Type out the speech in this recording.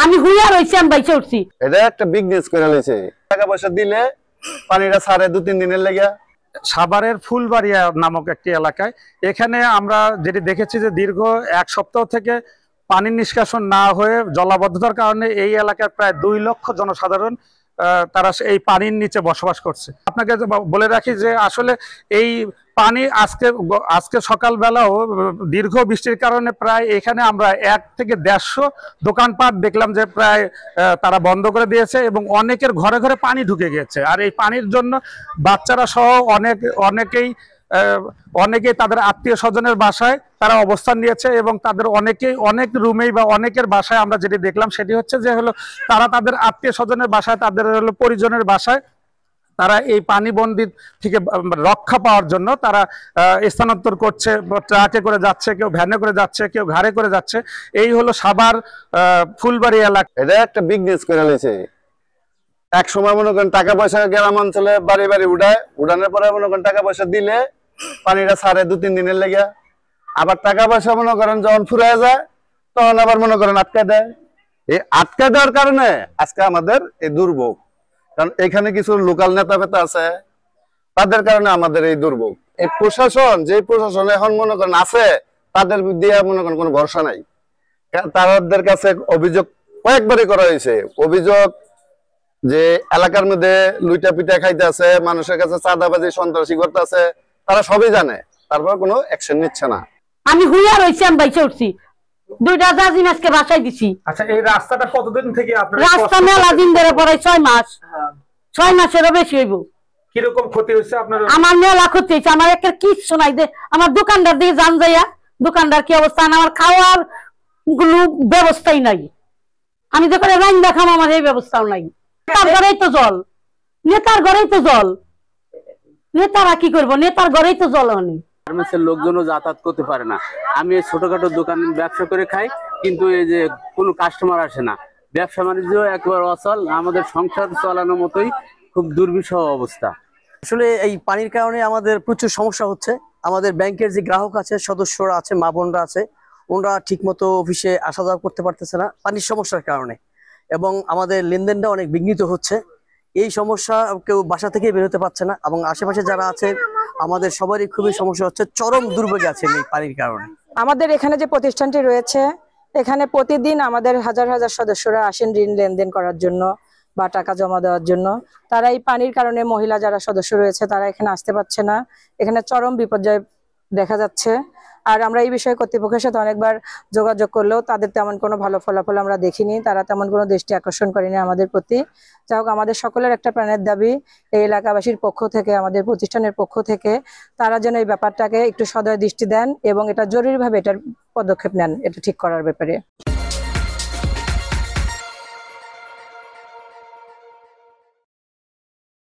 আমি হুইয়া রইছি, আমি বাইচে উঠছি। এটা একটা বিজনেস করে লইছে, টাকা পয়সা দিলে পানিটা ছাড়ে 2-3 দিনের লেগে। সাভারের ফুলবাড়িয়া নামক একটি এলাকায় এখানে আমরা যেটি দেখেছি যে দীর্ঘ 1 সপ্তাহ থেকে পানি নিষ্কাশন না হয়ে জলাবদ্ধতার কারণে এই এলাকার প্রায় 2 লক্ষ জনসাধারণ তারা এই পানির নিচে বসবাস করছে। আপনাকে বলে রাখি যে আসলে এই পানি আজকে সকালবেলাও দীর্ঘ বৃষ্টির কারণে প্রায় এখানে আমরা 1 থেকে 150 দোকানপাট দেখলাম যে প্রায় তারা বন্ধ করে দিয়েছে এবং অনেকের ঘরে ঘরে পানি ঢুকে গেছে। আর এই পানির জন্য বাচ্চারা সহ অনেকেই তাদের আত্মীয় স্বজনের বাসায় তারা অবস্থান নিয়েছে এবং তাদের অনেক রুমেই বা অনেকের বাসায় আমরা যেটি দেখলাম সেটি হচ্ছে যে তারা তাদের আত্মীয় স্বজনের বাসায়, তাদের পরিজনের বাসায় তারা এই পানিবন্দী থেকে রক্ষা পাওয়ার জন্য তারা স্থানান্তর করছে। ট্রাকে করে যাচ্ছে, কেউ ভ্যানে করে যাচ্ছে, কেউ ঘাড়ে করে যাচ্ছে। এই হলো সাভার ফুলবাড়ি এলাকা। এটা একটা বিজনেস করে লইছে। এক সময় মনে করেন টাকা পয়সা গ্রাম অঞ্চলে বাড়ি বাড়ি উড়ানোর পরে মনে করেন টাকা পয়সা দিলে পানিটা ছাড়ে 2-3 দিনের লেগে। আবার টাকা পয়সা মনে করেন যখন ফুরায় যায় তখন আবার মনে করেন আটকে দেয়। এই আটকে দেওয়ার কারণে আজকে আমাদের এই দুর্ভোগ। কারণ এখানে কিছু লোকাল নেতা ফেতা আছে, তাদের কারণে আমাদের এই দুর্ভোগ। এই প্রশাসন, যে প্রশাসন এখন মনে করেন আছে, তাদের দিয়ে মনে করেন কোনো ভরসা নাই। তাদের কাছে অভিযোগ কয়েকবারই করা হয়েছে, অভিযোগ যে এলাকার মধ্যে লুইটা পিঠা খাইতে আছে, মানুষের কাছে চাঁদাবাজি সন্ত্রাসী করতে আছে, তারা সবই জানে, তারপর কোনো অ্যাকশন নিচ্ছে না। আমি হুইয়া রইছি, আমি বাইচে উঠছি। 2টা জাহাজ আজকে বাসায় দিছি। আচ্ছা, এই রাস্তাটা কতদিন থেকে আপনার? রাস্তা মেলা দিন ধরে পরে 6 মাস। 6 মাসেরও বেশি হইব। কিরকম ক্ষতি হয়েছে আপনার? আমার মেলা ক্ষতি হয়েছে। আমার একটা কিচ্ছু নাই। আমার দোকানদার দিয়ে জান যাইয়া, দোকানদার কি অবস্থা, আমার খাওয়ার কোনো ব্যবস্থাই নাই। আমি যখন রাইন দেখাম আমার এই ব্যবস্থাও নাই। নেতার ঘরেই তো জল, নেতার ঘরেই তো জল। নেতারা কি করবো? নেতার ঘরেই তো জল অনেক। গার্মেন্টসের লোকজনও যাতায়াত করতে পারে না। আমি এই ছোটখাটো দোকান ব্যবসা করে খাই, কিন্তু এই যে কোনো কাস্টমার আসে না, ব্যবসা বাণিজ্য একবার অচল, আমাদের সংসার চালানোর মতোই খুব দুর্বিষহ অবস্থা। আসলে এই পানির কারণে আমাদের প্রচুর সমস্যা হচ্ছে। আমাদের ব্যাংকের যে গ্রাহক আছে, সদস্যরা আছে, মা বোনরা আছে, ওনারা ঠিক মতো অফিসে আসা যাওয়া করতে পারতেছে না পানির সমস্যার কারণে, এবং আমাদের লেনদেনটা অনেক বিঘ্নিত হচ্ছে। এই সমস্যা কেউ বাসা থেকে বেরোতে পারছে না, এবং আশেপাশে যারা আছে আমাদের সবারই খুবই সমস্যা হচ্ছে, চরম দুর্ভোগে আছে এই পানির কারণে। আমাদের এখানে যে প্রতিষ্ঠানটি রয়েছে, এখানে প্রতিদিন আমাদের হাজার হাজার সদস্যরা আসেন ঋণ লেনদেন করার জন্য বা টাকা জমা দেওয়ার জন্য। তারা এই পানির কারণে, মহিলা যারা সদস্য রয়েছে তারা এখানে আসতে পারছে না। এখানে চরম বিপর্যয় দেখা যাচ্ছে। আর আমরা এই বিষয়ে কর্তৃপক্ষের সাথে অনেকবার যোগাযোগ করলেও তাদের তেমন কোনো ভালো ফলাফল আমরা দেখিনি। তারা তেমন কোনো দৃষ্টি আকর্ষণ করেনি আমাদের প্রতি। যাই হোক, আমাদের সকলের একটা প্রাণের দাবি, এই এলাকাবাসীর পক্ষ থেকে, আমাদের প্রতিষ্ঠানের পক্ষ থেকে তারা যেন এই ব্যাপারটাকে একটু সদয় দৃষ্টি দেন এবং এটা জরুরিভাবে এটার পদক্ষেপ নেন, এটা ঠিক করার ব্যাপারে।